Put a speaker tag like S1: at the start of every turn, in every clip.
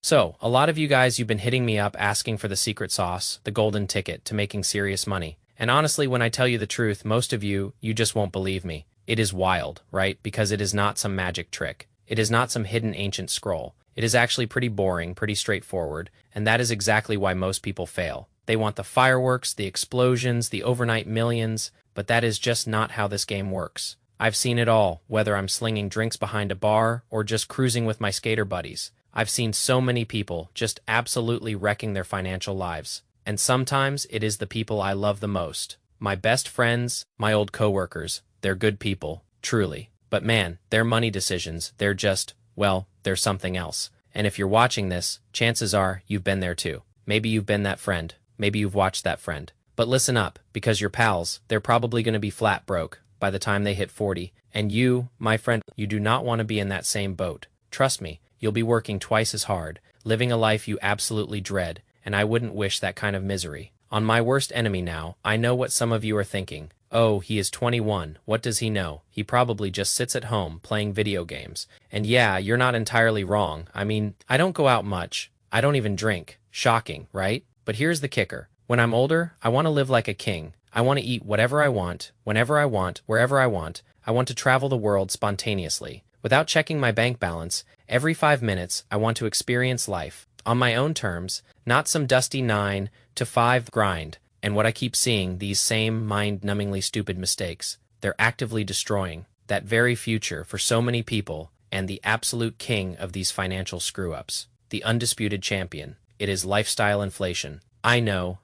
S1: So, a lot of you guys, you've been hitting me up asking for the secret sauce, the golden ticket to making serious money. And honestly, when I tell you the truth, most of you, you just won't believe me. It is wild, right? Because it is not some magic trick. It is not some hidden ancient scroll. It is actually pretty boring, pretty straightforward, and that is exactly why most people fail. They want the fireworks, the explosions, the overnight millions, but that is just not how this game works. I've seen it all, whether I'm slinging drinks behind a bar or just cruising with my skater buddies. I've seen so many people just absolutely wrecking their financial lives. And sometimes it is the people I love the most. My best friends, my old coworkers, they're good people, truly. But man, their money decisions, they're just, well, they're something else. And if you're watching this, chances are you've been there too. Maybe you've been that friend. Maybe you've watched that friend. But listen up, because your pals, they're probably going to be flat broke by the time they hit 40. And you, my friend, you do not want to be in that same boat. Trust me, you'll be working twice as hard, living a life you absolutely dread, and I wouldn't wish that kind of misery. On my worst enemy now, I know what some of you are thinking. Oh, he is 21, what does he know? He probably just sits at home playing video games. And yeah, you're not entirely wrong. I mean, I don't go out much. I don't even drink. Shocking, right? But here's the kicker. When I'm older, I want to live like a king. I want to eat whatever I want, whenever I want, wherever I want. I want to travel the world spontaneously. Without checking my bank balance, every 5 minutes, I want to experience life. On my own terms, not some dusty 9 to 5 grind. And what I keep seeing, these same mind-numbingly stupid mistakes, they're actively destroying that very future for so many people and the absolute king of these financial screw-ups. The undisputed champion. It is lifestyle inflation. I know.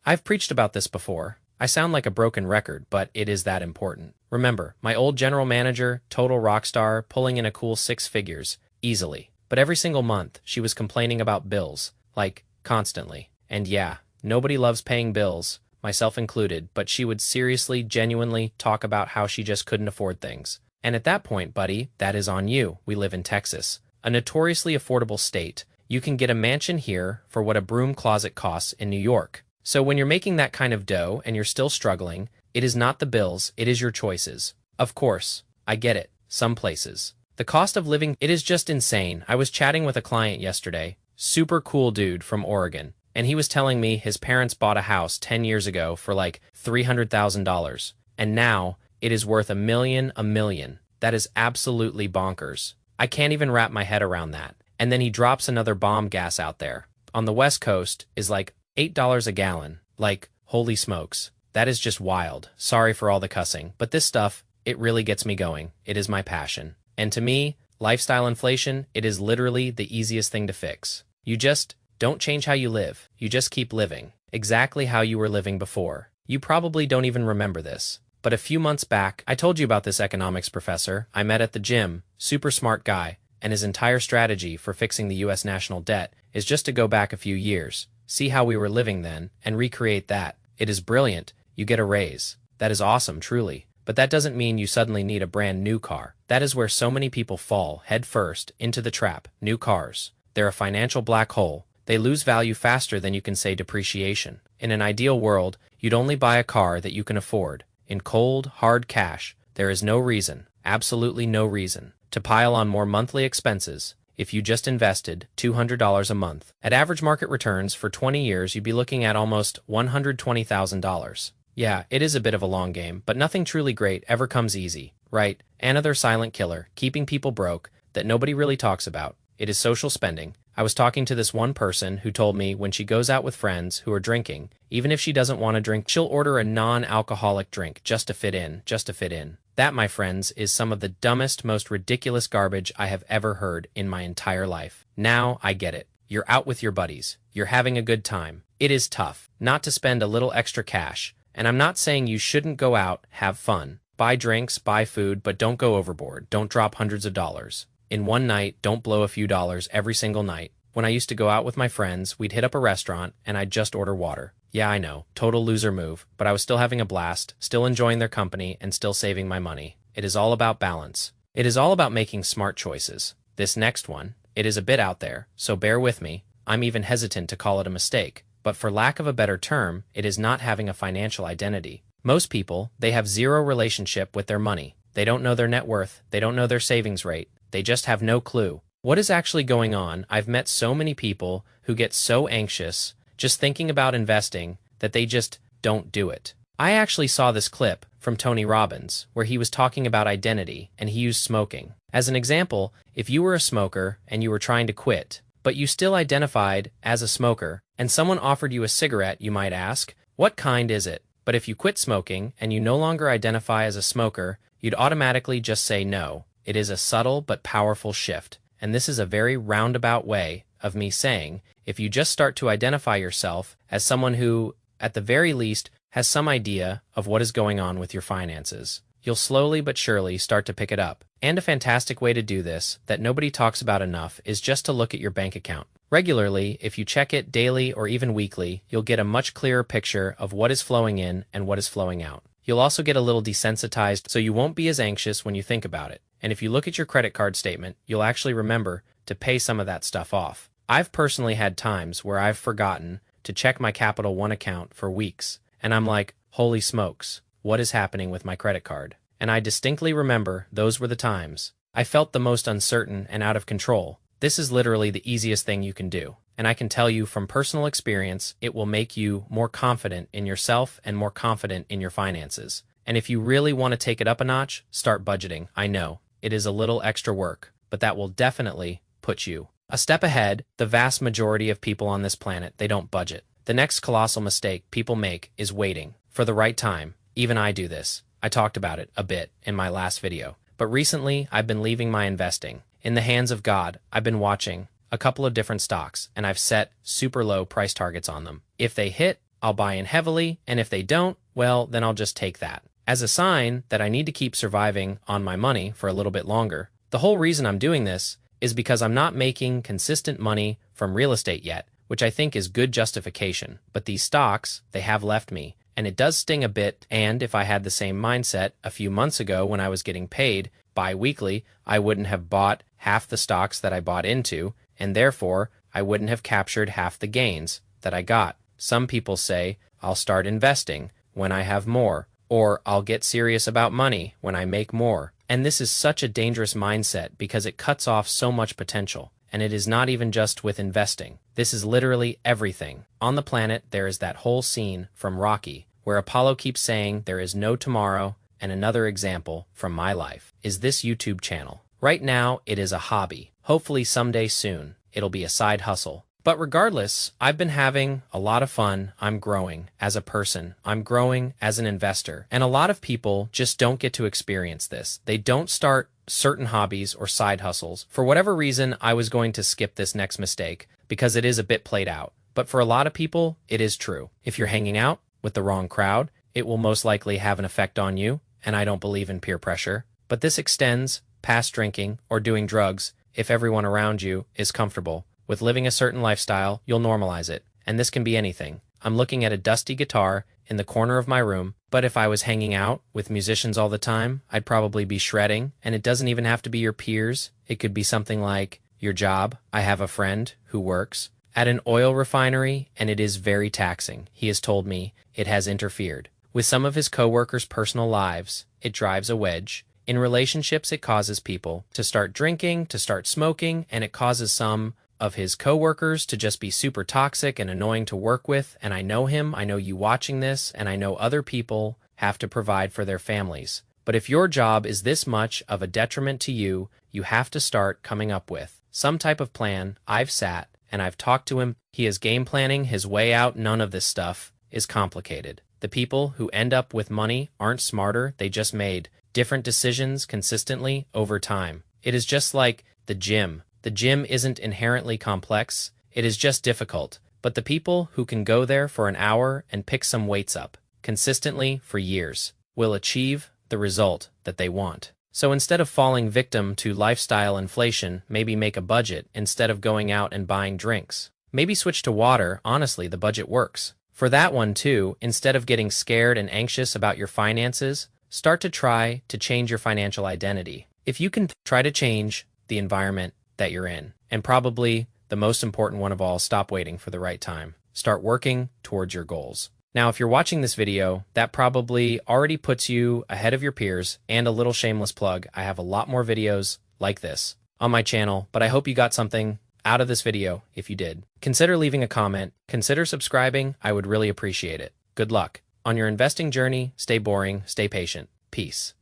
S1: I've preached about this before. I sound like a broken record, but it is that important. Remember, my old general manager, total rock star, pulling in a cool 6 figures, easily. But every single month, she was complaining about bills, like, constantly. And yeah, nobody loves paying bills, myself included, but she would seriously, genuinely talk about how she just couldn't afford things. And at that point, buddy, that is on you. We live in Texas, a notoriously affordable state. You can get a mansion here for what a broom closet costs in New York. So when you're making that kind of dough and you're still struggling, it is not the bills, it is your choices. Of course, I get it, some places. The cost of living, it is just insane. I was chatting with a client yesterday, super cool dude from Oregon, and he was telling me his parents bought a house 10 years ago for like $300,000, and now it is worth $1 million. That is absolutely bonkers. I can't even wrap my head around that. And then he drops another bomb gas out there. On the West Coast is like $8 a gallon. Like, holy smokes. That is just wild. Sorry for all the cussing, but this stuff, it really gets me going. It is my passion. And to me, lifestyle inflation, it is literally the easiest thing to fix. You just don't change how you live. You just keep living exactly how you were living before. You probably don't even remember this. But a few months back, I told you about this economics professor I met at the gym, super smart guy, and his entire strategy for fixing the US national debt is just to go back a few years, see how we were living then, and recreate that. It is brilliant. You get a raise. That is awesome, truly. But that doesn't mean you suddenly need a brand new car. That is where so many people fall head first into the trap. New cars. They're a financial black hole. They lose value faster than you can say depreciation. In an ideal world, you'd only buy a car that you can afford. In cold, hard cash, there is no reason, absolutely no reason, to pile on more monthly expenses if you just invested $200 a month. At average market returns for 20 years, you'd be looking at almost $120,000. Yeah, it is a bit of a long game, but nothing truly great ever comes easy, right? Another silent killer, keeping people broke, that nobody really talks about. It is social spending. I was talking to this one person who told me when she goes out with friends who are drinking, even if she doesn't want to drink, she'll order a non-alcoholic drink just to fit in. That, my friends, is some of the dumbest, most ridiculous garbage I have ever heard in my entire life. Now I get it. You're out with your buddies. You're having a good time. It is tough not to spend a little extra cash. And I'm not saying you shouldn't go out, have fun, buy drinks, buy food, but don't go overboard. Don't drop hundreds of dollars. In one night, don't blow a few dollars every single night. When I used to go out with my friends, we'd hit up a restaurant, and I'd just order water. Yeah, I know, total loser move, but I was still having a blast, still enjoying their company, and still saving my money. It is all about balance. It is all about making smart choices. This next one, it is a bit out there, so bear with me. I'm even hesitant to call it a mistake, but for lack of a better term, it is not having a financial identity. Most people, they have zero relationship with their money. They don't know their net worth, they don't know their savings rate, they just have no clue. What is actually going on? I've met so many people who get so anxious just thinking about investing that they just don't do it. I actually saw this clip from Tony Robbins where he was talking about identity and he used smoking. As an example, if you were a smoker and you were trying to quit, but you still identified as a smoker, and someone offered you a cigarette, you might ask, what kind is it? But if you quit smoking and you no longer identify as a smoker, you'd automatically just say no. It is a subtle but powerful shift. And this is a very roundabout way of me saying, if you just start to identify yourself as someone who, at the very least, has some idea of what is going on with your finances, you'll slowly but surely start to pick it up. And a fantastic way to do this that nobody talks about enough is just to look at your bank account. Regularly, if you check it daily or even weekly, you'll get a much clearer picture of what is flowing in and what is flowing out. You'll also get a little desensitized, so you won't be as anxious when you think about it. And if you look at your credit card statement, you'll actually remember to pay some of that stuff off. I've personally had times where I've forgotten to check my Capital One account for weeks, and I'm like, holy smokes, what is happening with my credit card? And I distinctly remember those were the times I felt the most uncertain and out of control. This is literally the easiest thing you can do. And I can tell you from personal experience, it will make you more confident in yourself and more confident in your finances. And if you really want to take it up a notch, start budgeting. I know, it is a little extra work, but that will definitely put you a step ahead. The vast majority of people on this planet, they don't budget. The next colossal mistake people make is waiting for the right time. Even I do this. I talked about it a bit in my last video. But recently, I've been leaving my investing in the hands of God. I've been watching a couple of different stocks, and I've set super low price targets on them. If they hit, I'll buy in heavily, and if they don't, well, then I'll just take that as a sign that I need to keep surviving on my money for a little bit longer. The whole reason I'm doing this is because I'm not making consistent money from real estate yet, which I think is good justification. But these stocks, they have left me, and it does sting a bit. And if I had the same mindset a few months ago when I was getting paid bi-weekly, I wouldn't have bought half the stocks that I bought into, and therefore I wouldn't have captured half the gains that I got. Some people say, I'll start investing when I have more, or I'll get serious about money when I make more. And this is such a dangerous mindset because it cuts off so much potential. And it is not even just with investing. This is literally everything. On the planet, there is that whole scene from Rocky where Apollo keeps saying there is no tomorrow, and another example from my life is this YouTube channel. Right now, it is a hobby. Hopefully someday soon, it'll be a side hustle. But regardless, I've been having a lot of fun. I'm growing as a person. I'm growing as an investor. And a lot of people just don't get to experience this. They don't start certain hobbies or side hustles. For whatever reason, I was going to skip this next mistake because it is a bit played out. But for a lot of people, it is true. If you're hanging out with the wrong crowd, it will most likely have an effect on you. And I don't believe in peer pressure. But this extends past drinking or doing drugs. If everyone around you is comfortable with living a certain lifestyle, you'll normalize it. And this can be anything. I'm looking at a dusty guitar in the corner of my room, but if I was hanging out with musicians all the time, I'd probably be shredding. And it doesn't even have to be your peers. It could be something like your job. I have a friend who works at an oil refinery, and it is very taxing. He has told me it has interfered with some of his coworkers' personal lives. It drives a wedge. In relationships, it causes people to start drinking, to start smoking, and it causes some of his coworkers to just be super toxic and annoying to work with. And I know him, I know you watching this, and I know other people have to provide for their families. But if your job is this much of a detriment to you, you have to start coming up with some type of plan. I've sat and I've talked to him. He is game planning his way out. None of this stuff is complicated. The people who end up with money aren't smarter. They just made different decisions consistently over time. It is just like the gym. The gym isn't inherently complex, it is just difficult. But the people who can go there for an hour and pick some weights up consistently for years will achieve the result that they want. So instead of falling victim to lifestyle inflation, maybe make a budget instead of going out and buying drinks. Maybe switch to water. Honestly, the budget works. For that one too, instead of getting scared and anxious about your finances, start to try to change your financial identity. If you can try to change the environment that you're in. And probably the most important one of all, stop waiting for the right time. Start working towards your goals. Now, if you're watching this video, that probably already puts you ahead of your peers. And a little shameless plug, I have a lot more videos like this on my channel, but I hope you got something out of this video. If you did, consider leaving a comment, consider subscribing. I would really appreciate it. Good luck on your investing journey. Stay boring, stay patient. Peace.